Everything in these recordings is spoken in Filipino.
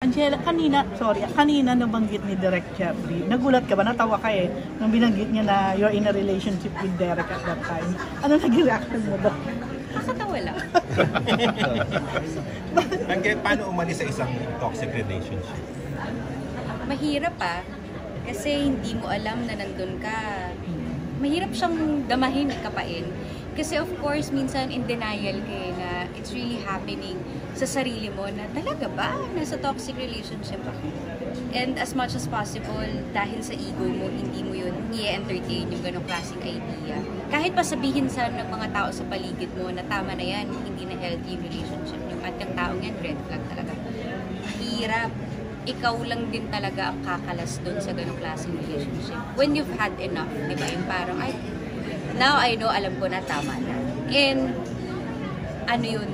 Angela, kanina nabanggit ni Derek Jeffrey. Nagulat ka ba? Natawa ka eh. Nang binanggit niya na you're in a relationship with Derek at that time. Ano naging reaction mo doon? Nakatawa lang. Paano umalis sa isang toxic relationship? Mahirap kasi hindi mo alam na nandun ka. Mahirap siyang damahin, kapain. Kasi of course, minsan in denial ka na it's really happening sa sarili mo na talaga ba nasa toxic relationship ako? And as much as possible, dahil sa ego mo, hindi mo yun i-entertain yung ganong klaseng idea. Kahit pa sabihin sa ng mga tao sa paligid mo na tama na yan, hindi na healthy yung relationship niyo. At yung taong yan, red flag talaga. Mahirap. Ikaw lang din talaga ang kakalas doon sa ganong klaseng relationship. When you've had enough, di ba? Yung parang, now I know, alam ko na tama na. And, ano yun,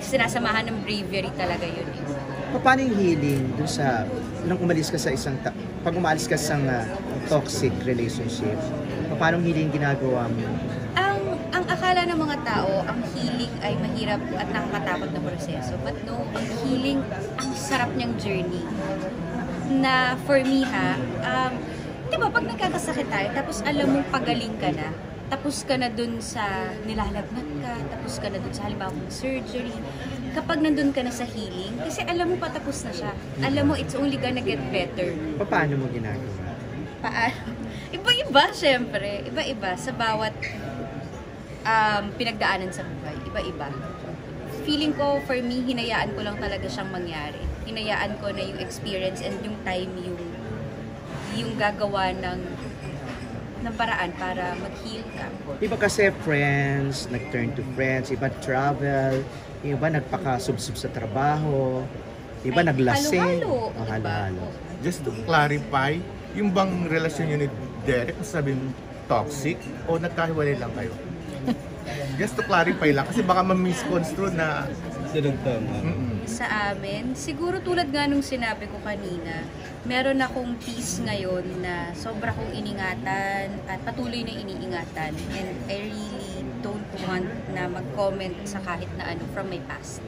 sinasamahan ng bravery talaga yun. Paano yung healing dun sa, nung umalis ka sa pag umalis ka sa toxic relationship, paano healing ginagawa mo? Ang akala ng mga tao, ang healing ay mahirap at nakakatakot na proseso. But no, ang healing, ang sarap niyang journey. Na for me di ba pag nagkakasakit tayo, tapos alam mong pagaling ka na, tapos ka na dun sa nilalagnat ka, tapos ka na dun sa halimbawa surgery, kapag nandun ka na sa healing, kasi alam mo patapos na siya. Alam mo, it's only gonna get better. Paano mo ginagawa? Paano? Iba-iba, syempre. Iba-iba. Sa bawat pinagdaanan sa buhay. Iba-iba. Feeling ko, for me, hinayaan ko lang talaga siyang mangyari. Hinayaan ko na yung experience and yung time yung gagawa ng paraan para mag-heal ka. Iba kasi friends, nag-turn to friends, iba travel, iba nagpaka-subsub sa trabaho, iba naglasing. Halo-halo. Just to clarify, yung bang relasyon nyo ni Derek, masabing toxic o nagkahiwalay lang kayo? Just to clarify lang, kasi baka ma-misconstrue na sa amin, siguro tulad nga nung sinabi ko kanina, meron akong peace ngayon na sobra kong iningatan at patuloy na iniingatan, and I really don't want na mag-comment sa kahit na ano from my past.